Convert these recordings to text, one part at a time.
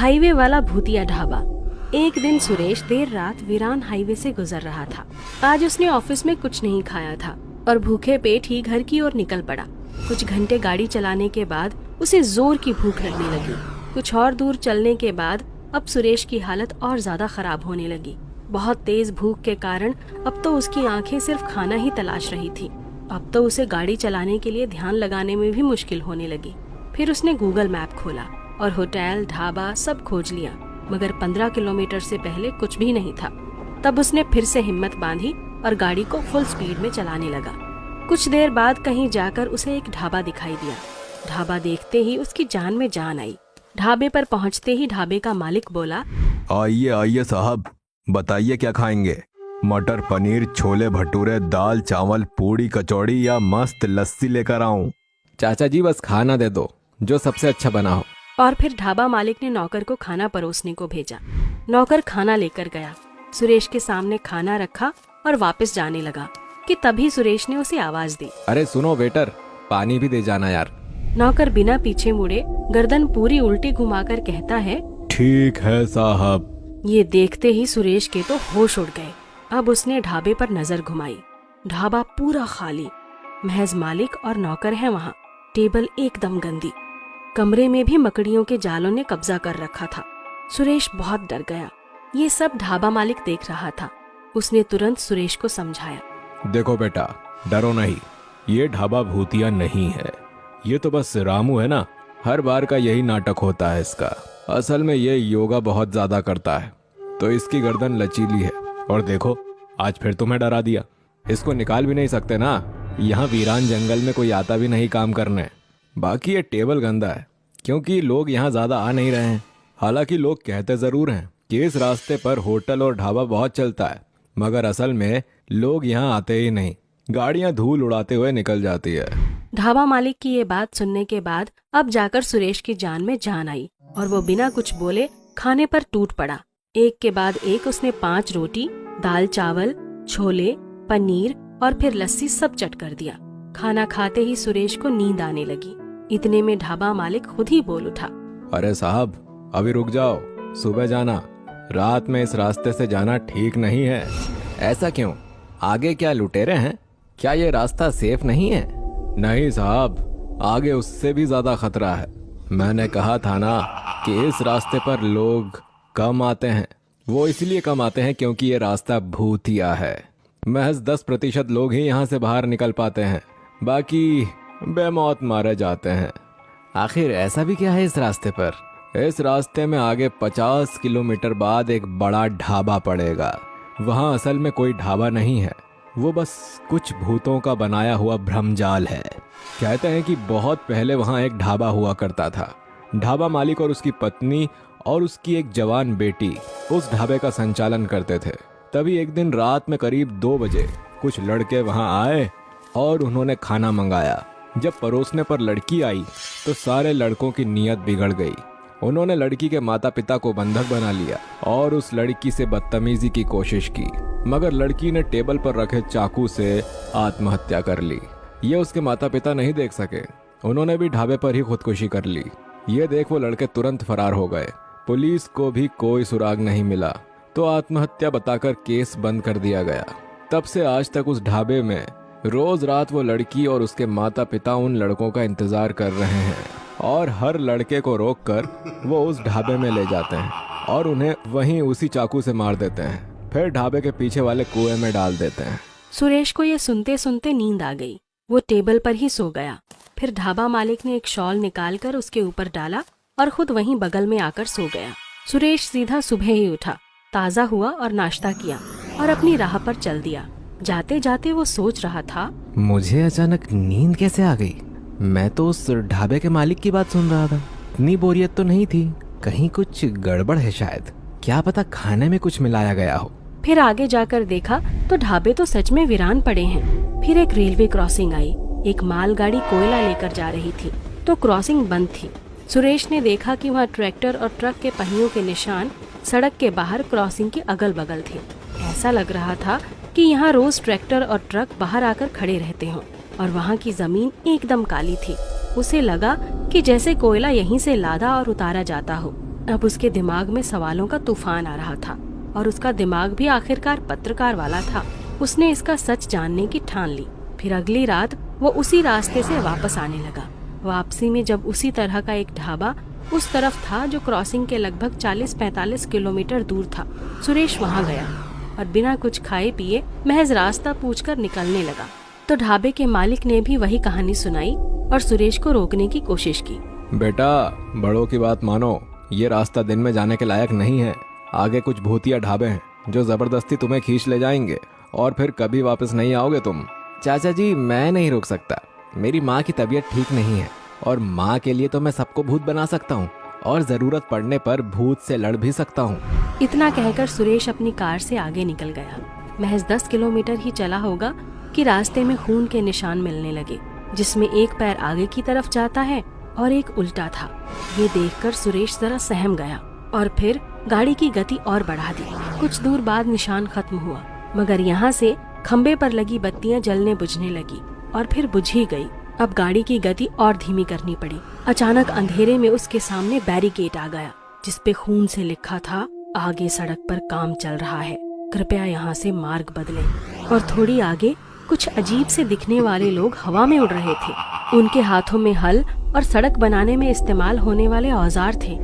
Highway वाला भूतिया ढाबा। एक दिन सुरेश देर रात वीरान हाईवे से गुजर रहा था। आज उसने ऑफिस में कुछ नहीं खाया था और भूखे पेट ही घर की ओर निकल पड़ा। कुछ घंटे गाड़ी चलाने के बाद उसे जोर की भूख लगने लगी। कुछ और दूर चलने के बाद अब सुरेश की हालत और ज्यादा खराब होने लगी। बहुत तेज भूख के कारण अब तो उसकी आंखें सिर्फ खाना ही तलाश रही थी। अब तो उसे गाड़ी चलाने के लिए ध्यान लगाने में भी मुश्किल होने लगी। फिर उसने गूगल मैप खोला और होटल, ढाबा सब खोज लिया, मगर 15 किलोमीटर से पहले कुछ भी नहीं था। तब उसने फिर से हिम्मत बांधी और गाड़ी को फुल स्पीड में चलाने लगा। कुछ देर बाद कहीं जाकर उसे एक ढाबा दिखाई दिया। ढाबा देखते ही उसकी जान में जान आई। ढाबे पर पहुंचते ही ढाबे का मालिक बोला, आइए आइए साहब, बताइए क्या खाएंगे? मटर पनीर, छोले भटूरे, दाल चावल, पूड़ी कचौड़ी या मस्त लस्सी लेकर आऊं? चाचा जी बस खाना दे दो, जो सबसे अच्छा बना हो। और फिर ढाबा मालिक ने नौकर को खाना परोसने को भेजा। नौकर खाना लेकर गया, सुरेश के सामने खाना रखा और वापस जाने लगा कि तभी सुरेश ने उसे आवाज दी, अरे सुनो वेटर, पानी भी दे जाना यार। नौकर बिना पीछे मुड़े गर्दन पूरी उल्टी घुमाकर कहता है, ठीक है साहब। ये देखते ही सुरेश के तो होश उड़ गए। अब उसने ढाबे पर नजर घुमाई। ढाबा पूरा खाली, महज मालिक और नौकर है वहाँ। टेबल एकदम गंदी, कमरे में भी मकड़ियों के जालों ने कब्जा कर रखा था। सुरेश बहुत डर गया। ये सब ढाबा मालिक देख रहा था। उसने तुरंत सुरेश को समझाया, देखो बेटा, डरो नहीं, ये ढाबा भूतिया नहीं है, ये तो बस रामू है ना, हर बार का यही नाटक होता है इसका। असल में ये योगा बहुत ज्यादा करता है, तो इसकी गर्दन लचीली है। और देखो, आज फिर तुम्हें डरा दिया। इसको निकाल भी नहीं सकते ना, यहाँ वीरान जंगल में कोई आता भी नहीं काम करने। बाकी ये टेबल गंदा है क्योंकि लोग यहाँ ज्यादा आ नहीं रहे हैं। हालांकि लोग कहते जरूर हैं कि इस रास्ते पर होटल और ढाबा बहुत चलता है, मगर असल में लोग यहाँ आते ही नहीं, गाड़ियाँ धूल उड़ाते हुए निकल जाती है। ढाबा मालिक की ये बात सुनने के बाद अब जाकर सुरेश की जान में जान आई और वो बिना कुछ बोले खाने पर टूट पड़ा। एक के बाद एक उसने 5 रोटी, दाल चावल, छोले, पनीर और फिर लस्सी सब चट कर दिया। खाना खाते ही सुरेश को नींद आने लगी। इतने में ढाबा मालिक खुद ही बोल उठा, अरे साहब, अभी रुक जाओ, सुबह जाना, रात में इस रास्ते से जाना ठीक नहीं है। ऐसा क्यों? आगे क्या लुटेरे हैं? क्या ये रास्ता सेफ नहीं है? नहीं साहब, आगे उससे भी ज्यादा खतरा है। मैंने कहा था ना कि इस रास्ते पर लोग कम आते हैं। वो इसलिए कम आते हैं क्योंकि ये रास्ता भूतिया है। महज 10% लोग ही यहाँ से बाहर निकल पाते हैं, बाकी बेमौत मारे जाते हैं। आखिर ऐसा भी क्या है इस रास्ते पर? इस रास्ते में आगे 50 किलोमीटर बाद एक बड़ा ढाबा पड़ेगा। वहाँ असल में कोई ढाबा नहीं है, वो बस कुछ भूतों का बनाया हुआ भ्रमजाल है। कहते हैं कि बहुत पहले वहाँ एक ढाबा हुआ करता था। ढाबा मालिक और उसकी पत्नी और उसकी एक जवान बेटी उस ढाबे का संचालन करते थे। तभी एक दिन रात में करीब 2 बजे कुछ लड़के वहाँ आए और उन्होंने खाना मंगाया। जब परोसने पर लड़की आई तो सारे लड़कों की नीयत बिगड़ गई। उन्होंने लड़की के माता पिता को बंधक बना लिया और उस लड़की से बदतमीजी की कोशिश की, मगर लड़की ने टेबल पर रखे चाकू से आत्महत्या कर ली। ये उसके माता पिता नहीं देख सके, उन्होंने भी ढाबे पर ही खुदकुशी कर ली। ये देख वो लड़के तुरंत फरार हो गए। पुलिस को भी कोई सुराग नहीं मिला, तो आत्महत्या बताकर केस बंद कर दिया गया। तब से आज तक उस ढाबे में रोज रात वो लड़की और उसके माता पिता उन लड़कों का इंतजार कर रहे हैं और हर लड़के को रोककर वो उस ढाबे में ले जाते हैं और उन्हें वहीं उसी चाकू से मार देते हैं, फिर ढाबे के पीछे वाले कुएं में डाल देते हैं। सुरेश को ये सुनते सुनते नींद आ गई। वो टेबल पर ही सो गया। फिर ढाबा मालिक ने एक शॉल निकालकर उसके ऊपर डाला और खुद वहीं बगल में आकर सो गया। सुरेश सीधा सुबह ही उठा, ताज़ा हुआ और नाश्ता किया और अपनी राह पर चल दिया। जाते जाते वो सोच रहा था, मुझे अचानक नींद कैसे आ गई? मैं तो उस ढाबे के मालिक की बात सुन रहा था। इतनी बोरियत तो नहीं थी, कहीं कुछ गड़बड़ है शायद। क्या पता खाने में कुछ मिलाया गया हो। फिर आगे जाकर देखा तो ढाबे तो सच में वीरान पड़े हैं। फिर एक रेलवे क्रॉसिंग आई। एक मालगाड़ी कोयला लेकर जा रही थी, तो क्रॉसिंग बंद थी। सुरेश ने देखा कि वहाँ ट्रैक्टर और ट्रक के पहियों के निशान सड़क के बाहर क्रॉसिंग के अगल बगल थे। ऐसा लग रहा था कि यहाँ रोज ट्रैक्टर और ट्रक बाहर आकर खड़े रहते हों और वहाँ की जमीन एकदम काली थी। उसे लगा कि जैसे कोयला यहीं से लादा और उतारा जाता हो। अब उसके दिमाग में सवालों का तूफान आ रहा था और उसका दिमाग भी आखिरकार पत्रकार वाला था। उसने इसका सच जानने की ठान ली। फिर अगली रात वो उसी रास्ते से वापस आने लगा। वापसी में जब उसी तरह का एक ढाबा उस तरफ था जो क्रॉसिंग के लगभग 40-45 किलोमीटर दूर था, सुरेश वहाँ गया और बिना कुछ खाए पिए महज रास्ता पूछकर निकलने लगा। तो ढाबे के मालिक ने भी वही कहानी सुनाई और सुरेश को रोकने की कोशिश की। बेटा, बड़ों की बात मानो, ये रास्ता दिन में जाने के लायक नहीं है। आगे कुछ भूतिया ढाबे हैं जो जबरदस्ती तुम्हें खींच ले जाएंगे और फिर कभी वापस नहीं आओगे तुम। चाचा जी, मैं नहीं रुक सकता। मेरी माँ की तबीयत ठीक नहीं है और माँ के लिए तो मैं सबको भूत बना सकता हूँ और जरूरत पड़ने पर भूत से लड़ भी सकता हूँ। इतना कहकर सुरेश अपनी कार से आगे निकल गया। महज 10 किलोमीटर ही चला होगा कि रास्ते में खून के निशान मिलने लगे, जिसमें एक पैर आगे की तरफ जाता है और एक उल्टा था। ये देखकर सुरेश जरा सहम गया और फिर गाड़ी की गति और बढ़ा दी। कुछ दूर बाद निशान खत्म हुआ, मगर यहाँ से खम्बे पर लगी बत्तियां जलने बुझने लगी और फिर बुझ ही गई। अब गाड़ी की गति और धीमी करनी पड़ी। अचानक अंधेरे में उसके सामने बैरिकेड आ गया, जिसपे खून से लिखा था, आगे सड़क पर काम चल रहा है, कृपया यहाँ से मार्ग बदलें। और थोड़ी आगे कुछ अजीब से दिखने वाले लोग हवा में उड़ रहे थे। उनके हाथों में हल और सड़क बनाने में इस्तेमाल होने वाले औजार थे।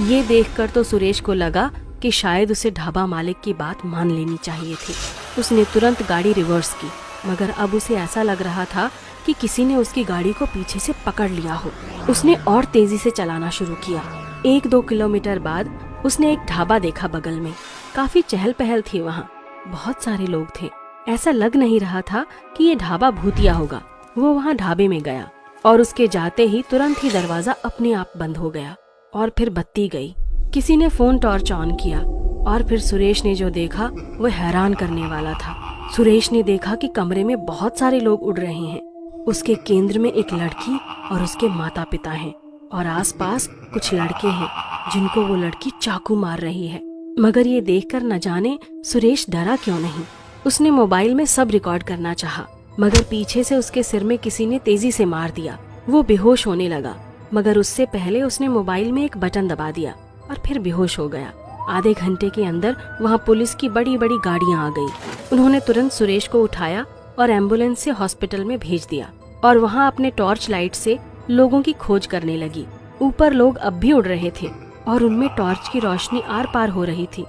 ये देखकर तो सुरेश को लगा कि शायद उसे ढाबा मालिक की बात मान लेनी चाहिए थी। उसने तुरंत गाड़ी रिवर्स की, मगर अब उसे ऐसा लग रहा था कि किसी ने उसकी गाड़ी को पीछे से पकड़ लिया हो। उसने और तेजी से चलाना शुरू किया। 1-2 किलोमीटर बाद उसने एक ढाबा देखा बगल में। काफी चहल पहल थी वहाँ, बहुत सारे लोग थे। ऐसा लग नहीं रहा था कि ये ढाबा भूतिया होगा। वो वहाँ ढाबे में गया और उसके जाते ही तुरंत ही दरवाजा अपने आप बंद हो गया और फिर बत्ती गई। किसी ने फोन टॉर्च ऑन किया और फिर सुरेश ने जो देखा वो हैरान करने वाला था। सुरेश ने देखा कि कमरे में बहुत सारे लोग उड़ रहे हैं। उसके केंद्र में एक लड़की और उसके माता पिता हैं और आसपास कुछ लड़के हैं जिनको वो लड़की चाकू मार रही है। मगर ये देखकर न जाने सुरेश डरा क्यों नहीं। उसने मोबाइल में सब रिकॉर्ड करना चाहा, मगर पीछे से उसके सिर में किसी ने तेजी से मार दिया। वो बेहोश होने लगा, मगर उससे पहले उसने मोबाइल में एक बटन दबा दिया और फिर बेहोश हो गया। आधे घंटे के अंदर वहाँ पुलिस की बड़ी बड़ी गाड़ियाँ आ गई। उन्होंने तुरंत सुरेश को उठाया और एम्बुलेंस से हॉस्पिटल में भेज दिया और वहाँ अपने टॉर्च लाइट से लोगों की खोज करने लगी। ऊपर लोग अब भी उड़ रहे थे और उनमें टॉर्च की रोशनी आर पार हो रही थी।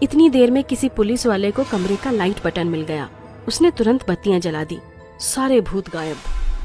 इतनी देर में किसी पुलिस वाले को कमरे का लाइट बटन मिल गया। उसने तुरंत बत्तियां जला दी। सारे भूत गायब।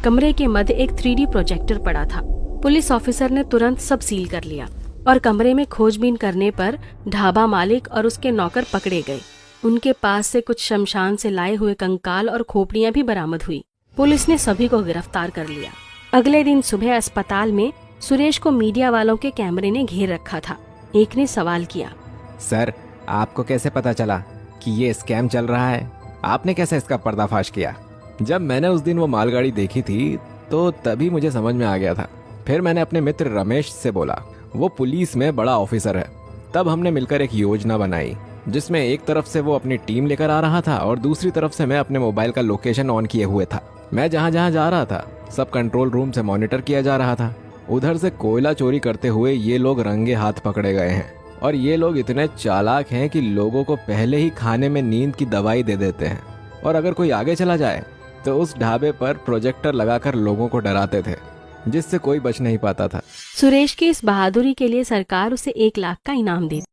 कमरे के मध्य एक 3D प्रोजेक्टर पड़ा था। पुलिस ऑफिसर ने तुरंत सब सील कर लिया और कमरे में खोजबीन करने पर ढाबा मालिक और उसके नौकर पकड़े गए। उनके पास से कुछ शमशान से लाए हुए कंकाल और खोपड़ियां भी बरामद हुई। पुलिस ने सभी को गिरफ्तार कर लिया। अगले दिन सुबह अस्पताल में सुरेश को मीडिया वालों के कैमरे ने घेर रखा था। एक ने सवाल किया, सर, आपको कैसे पता चला कि ये स्कैम चल रहा है? आपने कैसे इसका पर्दाफाश किया? जब मैंने उस दिन वो मालगाड़ी देखी थी तो तभी मुझे समझ में आ गया था। फिर मैंने अपने मित्र रमेश से बोला, वो पुलिस में बड़ा ऑफिसर है। तब हमने मिलकर एक योजना बनाई जिसमें एक तरफ से वो अपनी टीम लेकर आ रहा था और दूसरी तरफ से मैं अपने मोबाइल का लोकेशन ऑन किए हुए था। मैं जहाँ जहाँ जा रहा था सब कंट्रोल रूम से मॉनिटर किया जा रहा था। उधर से कोयला चोरी करते हुए ये लोग रंगे हाथ पकड़े गए हैं और ये लोग इतने चालाक हैं कि लोगों को पहले ही खाने में नींद की दवाई दे देते हैं और अगर कोई आगे चला जाए तो उस ढाबे पर प्रोजेक्टर लगाकर लोगों को डराते थे, जिससे कोई बच नहीं पाता था। सुरेश की इस बहादुरी के लिए सरकार उसे 1 लाख का इनाम दी।